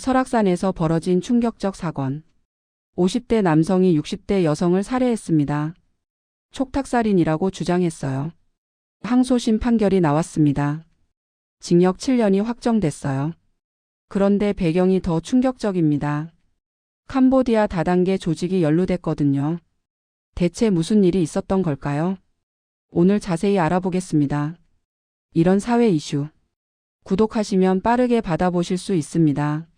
설악산에서 벌어진 충격적 사건. 50대 남성이 60대 여성을 살해했습니다. 촉탁살인이라고 주장했어요. 항소심 판결이 나왔습니다. 징역 7년이 확정됐어요. 그런데 배경이 더 충격적입니다. 캄보디아 다단계 조직이 연루됐거든요. 대체 무슨 일이 있었던 걸까요? 오늘 자세히 알아보겠습니다. 이런 사회 이슈. 구독하시면 빠르게 받아보실 수 있습니다.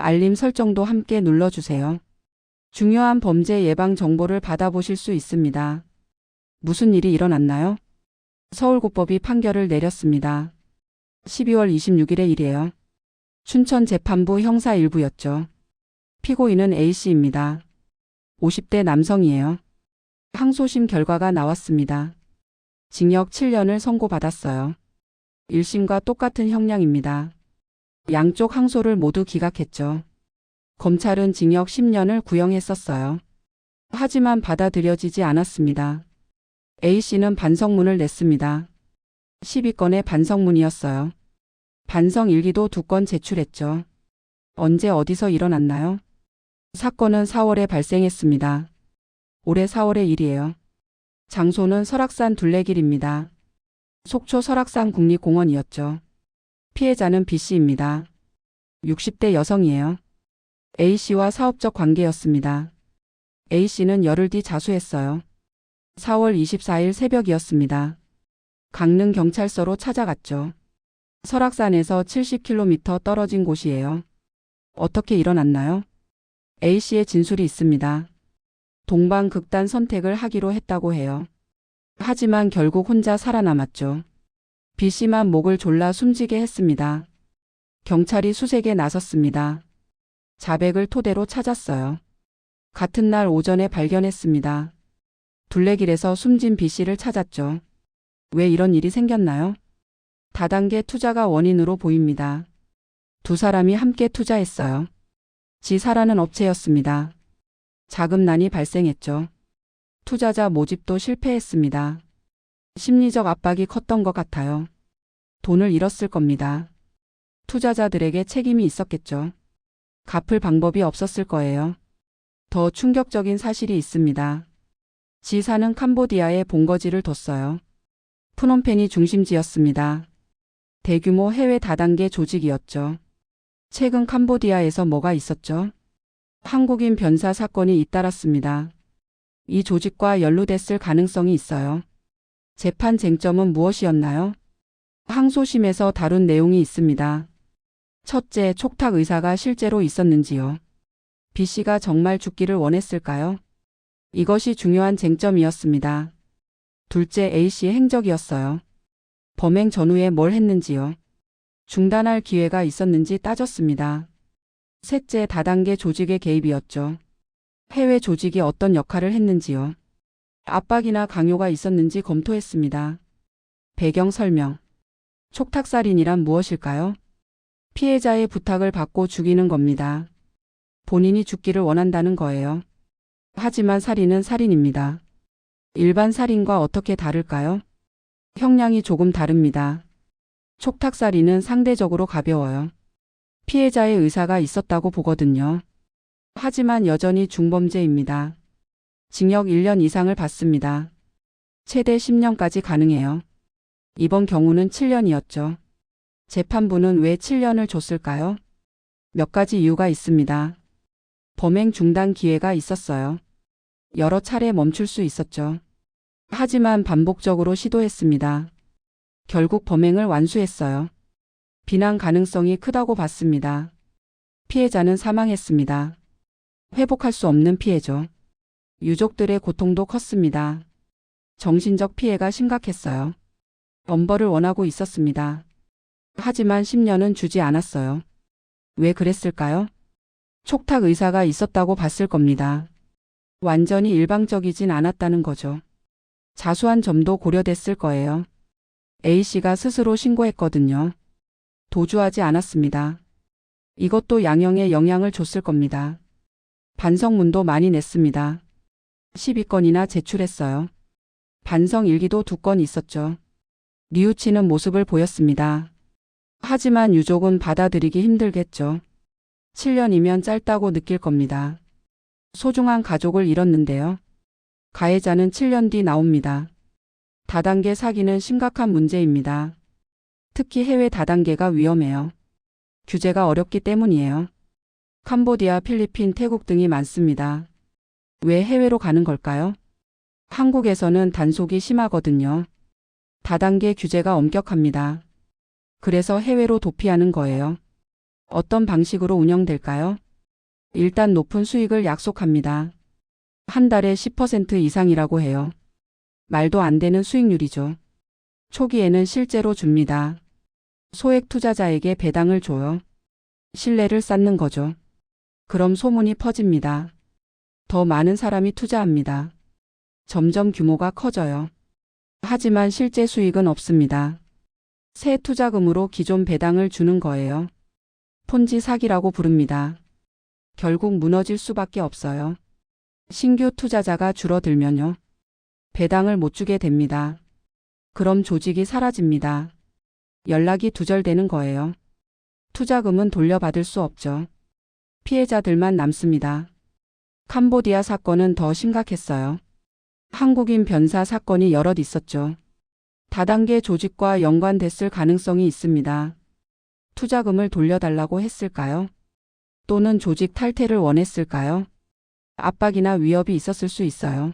알림 설정도 함께 눌러주세요. 중요한 범죄 예방 정보를 받아보실 수 있습니다. 무슨 일이 일어났나요? 서울고법이 판결을 내렸습니다. 12월 26일의 일이에요. 춘천재판부 형사 1부였죠. 피고인은 A씨입니다. 50대 남성이에요. 항소심 결과가 나왔습니다. 징역 7년을 선고받았어요. 1심과 똑같은 형량입니다. 양쪽 항소를 모두 기각했죠. 검찰은 징역 10년을 구형했었어요. 하지만 받아들여지지 않았습니다. A씨는 반성문을 냈습니다. 12건의 반성문이었어요. 반성 일기도 2건 제출했죠. 언제 어디서 일어났나요? 사건은 4월에 발생했습니다. 올해 4월의 일이에요. 장소는 설악산 둘레길입니다. 속초 설악산 국립공원이었죠. 피해자는 B씨입니다. 60대 여성이에요. A씨와 사업적 관계였습니다. A씨는 열흘 뒤 자수했어요. 4월 24일 새벽이었습니다. 강릉 경찰서로 찾아갔죠. 설악산에서 70km 떨어진 곳이에요. 어떻게 일어났나요? A씨의 진술이 있습니다. 동방극단 선택을 하기로 했다고 해요. 하지만 결국 혼자 살아남았죠. B씨만 목을 졸라 숨지게 했습니다. 경찰이 수색에 나섰습니다. 자백을 토대로 찾았어요. 같은 날 오전에 발견했습니다. 둘레길에서 숨진 B씨를 찾았죠. 왜 이런 일이 생겼나요? 다단계 투자가 원인으로 보입니다. 두 사람이 함께 투자했어요. 지사라는 업체였습니다. 자금난이 발생했죠. 투자자 모집도 실패했습니다. 심리적 압박이 컸던 것 같아요. 돈을 잃었을 겁니다. 투자자들에게 책임이 있었겠죠. 갚을 방법이 없었을 거예요. 더 충격적인 사실이 있습니다. 지사는 캄보디아에 본거지를 뒀어요. 프놈펜이 중심지였습니다. 대규모 해외 다단계 조직이었죠. 최근 캄보디아에서 뭐가 있었죠? 한국인 변사 사건이 잇따랐습니다. 이 조직과 연루됐을 가능성이 있어요. 재판 쟁점은 무엇이었나요? 항소심에서 다룬 내용이 있습니다. 첫째, 촉탁 의사가 실제로 있었는지요? B씨가 정말 죽기를 원했을까요? 이것이 중요한 쟁점이었습니다. 둘째, A씨의 행적이었어요. 범행 전후에 뭘 했는지요? 중단할 기회가 있었는지 따졌습니다. 셋째, 다단계 조직의 개입이었죠. 해외 조직이 어떤 역할을 했는지요? 압박이나 강요가 있었는지 검토했습니다. 배경 설명. 촉탁살인이란 무엇일까요? 피해자의 부탁을 받고 죽이는 겁니다. 본인이 죽기를 원한다는 거예요. 하지만 살인은 살인입니다. 일반 살인과 어떻게 다를까요? 형량이 조금 다릅니다. 촉탁살인은 상대적으로 가벼워요. 피해자의 의사가 있었다고 보거든요. 하지만 여전히 중범죄입니다. 징역 1년 이상을 받습니다. 최대 10년까지 가능해요. 이번 경우는 7년이었죠. 재판부는 왜 7년을 줬을까요? 몇 가지 이유가 있습니다. 범행 중단 기회가 있었어요. 여러 차례 멈출 수 있었죠. 하지만 반복적으로 시도했습니다. 결국 범행을 완수했어요. 비난 가능성이 크다고 봤습니다. 피해자는 사망했습니다. 회복할 수 없는 피해죠. 유족들의 고통도 컸습니다. 정신적 피해가 심각했어요. 엄벌을 원하고 있었습니다. 하지만 10년은 주지 않았어요. 왜 그랬을까요? 촉탁 의사가 있었다고 봤을 겁니다. 완전히 일방적이진 않았다는 거죠. 자수한 점도 고려됐을 거예요. A씨가 스스로 신고했거든요. 도주하지 않았습니다. 이것도 양형에 영향을 줬을 겁니다. 반성문도 많이 냈습니다. 12건이나 제출했어요. 반성 일기도 2건 있었죠. 뉘우치는 모습을 보였습니다. 하지만 유족은 받아들이기 힘들겠죠. 7년이면 짧다고 느낄 겁니다. 소중한 가족을 잃었는데요. 가해자는 7년 뒤 나옵니다. 다단계 사기는 심각한 문제입니다. 특히 해외 다단계가 위험해요. 규제가 어렵기 때문이에요. 캄보디아, 필리핀, 태국 등이 많습니다. 왜 해외로 가는 걸까요? 한국에서는 단속이 심하거든요. 다단계 규제가 엄격합니다. 그래서 해외로 도피하는 거예요. 어떤 방식으로 운영될까요? 일단 높은 수익을 약속합니다. 한 달에 10% 이상이라고 해요. 말도 안 되는 수익률이죠. 초기에는 실제로 줍니다. 소액 투자자에게 배당을 줘요. 신뢰를 쌓는 거죠. 그럼 소문이 퍼집니다. 더 많은 사람이 투자합니다. 점점 규모가 커져요. 하지만 실제 수익은 없습니다. 새 투자금으로 기존 배당을 주는 거예요. 폰지 사기라고 부릅니다. 결국 무너질 수밖에 없어요. 신규 투자자가 줄어들면요. 배당을 못 주게 됩니다. 그럼 조직이 사라집니다. 연락이 두절되는 거예요. 투자금은 돌려받을 수 없죠. 피해자들만 남습니다. 캄보디아 사건은 더 심각했어요. 한국인 변사 사건이 여럿 있었죠. 다단계 조직과 연관됐을 가능성이 있습니다. 투자금을 돌려달라고 했을까요? 또는 조직 탈퇴를 원했을까요? 압박이나 위협이 있었을 수 있어요.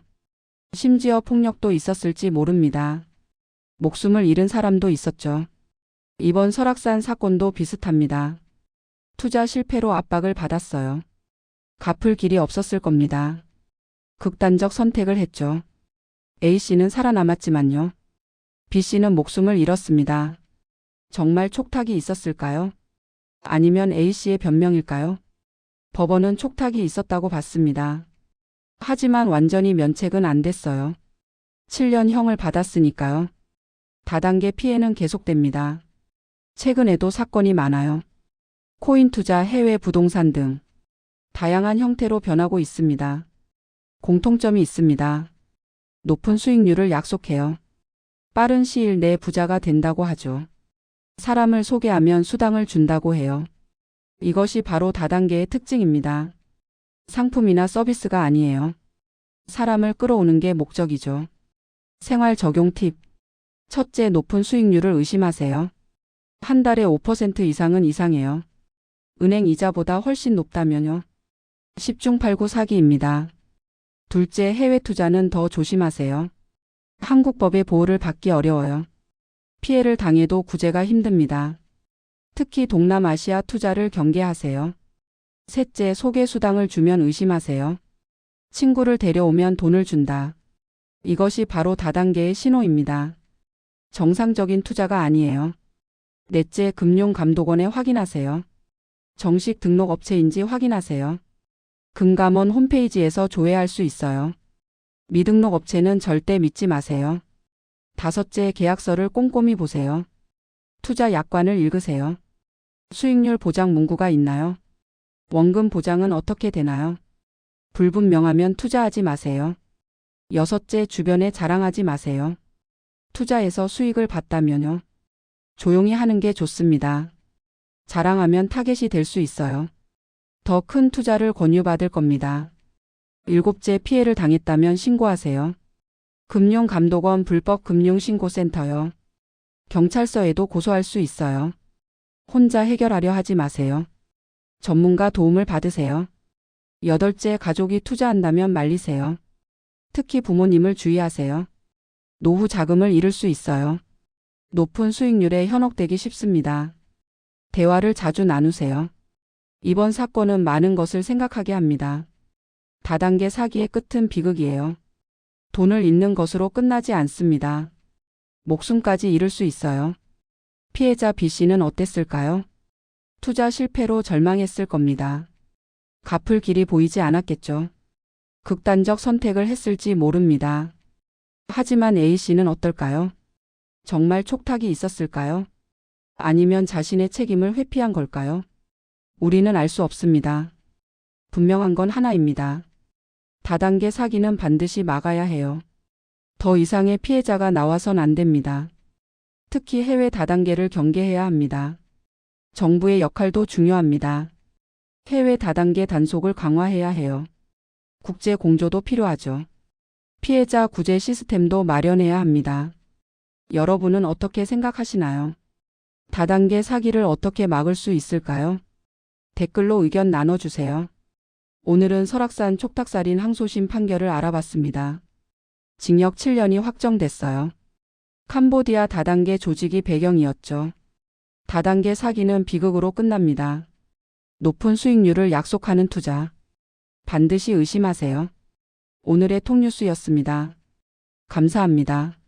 심지어 폭력도 있었을지 모릅니다. 목숨을 잃은 사람도 있었죠. 이번 설악산 사건도 비슷합니다. 투자 실패로 압박을 받았어요. 갚을 길이 없었을 겁니다. 극단적 선택을 했죠. A씨는 살아남았지만요. B씨는 목숨을 잃었습니다. 정말 촉탁이 있었을까요? 아니면 A씨의 변명일까요? 법원은 촉탁이 있었다고 봤습니다. 하지만 완전히 면책은 안 됐어요. 7년형을 받았으니까요. 다단계 피해는 계속됩니다. 최근에도 사건이 많아요. 코인 투자, 해외 부동산 등 다양한 형태로 변하고 있습니다. 공통점이 있습니다. 높은 수익률을 약속해요. 빠른 시일 내에 부자가 된다고 하죠. 사람을 소개하면 수당을 준다고 해요. 이것이 바로 다단계의 특징입니다. 상품이나 서비스가 아니에요. 사람을 끌어오는 게 목적이죠. 생활 적용 팁. 첫째, 높은 수익률을 의심하세요. 한 달에 5% 이상은 이상해요. 은행 이자보다 훨씬 높다면요. 10중 8구 사기입니다. 둘째, 해외 투자는 더 조심하세요. 한국 법의 보호를 받기 어려워요. 피해를 당해도 구제가 힘듭니다. 특히 동남아시아 투자를 경계하세요. 셋째, 소개 수당을 주면 의심하세요. 친구를 데려오면 돈을 준다. 이것이 바로 다단계의 신호입니다. 정상적인 투자가 아니에요. 넷째, 금융감독원에 확인하세요. 정식 등록 업체인지 확인하세요. 금감원 홈페이지에서 조회할 수 있어요. 미등록 업체는 절대 믿지 마세요. 다섯째, 계약서를 꼼꼼히 보세요. 투자 약관을 읽으세요. 수익률 보장 문구가 있나요? 원금 보장은 어떻게 되나요? 불분명하면 투자하지 마세요. 여섯째, 주변에 자랑하지 마세요. 투자해서 수익을 봤다면요. 조용히 하는 게 좋습니다. 자랑하면 타겟이 될 수 있어요. 더 큰 투자를 권유받을 겁니다. 일곱째, 피해를 당했다면 신고하세요. 금융감독원 불법금융신고센터요. 경찰서에도 고소할 수 있어요. 혼자 해결하려 하지 마세요. 전문가 도움을 받으세요. 여덟째, 가족이 투자한다면 말리세요. 특히 부모님을 주의하세요. 노후 자금을 잃을 수 있어요. 높은 수익률에 현혹되기 쉽습니다. 대화를 자주 나누세요. 이번 사건은 많은 것을 생각하게 합니다. 다단계 사기의 끝은 비극이에요. 돈을 잃는 것으로 끝나지 않습니다. 목숨까지 잃을 수 있어요. 피해자 B씨는 어땠을까요? 투자 실패로 절망했을 겁니다. 갚을 길이 보이지 않았겠죠. 극단적 선택을 했을지 모릅니다. 하지만 A씨는 어떨까요? 정말 촉탁이 있었을까요? 아니면 자신의 책임을 회피한 걸까요? 우리는 알 수 없습니다. 분명한 건 하나입니다. 다단계 사기는 반드시 막아야 해요. 더 이상의 피해자가 나와선 안 됩니다. 특히 해외 다단계를 경계해야 합니다. 정부의 역할도 중요합니다. 해외 다단계 단속을 강화해야 해요. 국제 공조도 필요하죠. 피해자 구제 시스템도 마련해야 합니다. 여러분은 어떻게 생각하시나요? 다단계 사기를 어떻게 막을 수 있을까요? 댓글로 의견 나눠주세요. 오늘은 설악산 촉탁살인 항소심 판결을 알아봤습니다. 징역 7년이 확정됐어요. 캄보디아 다단계 조직이 배경이었죠. 다단계 사기는 비극으로 끝납니다. 높은 수익률을 약속하는 투자. 반드시 의심하세요. 오늘의 톡뉴스였습니다. 감사합니다.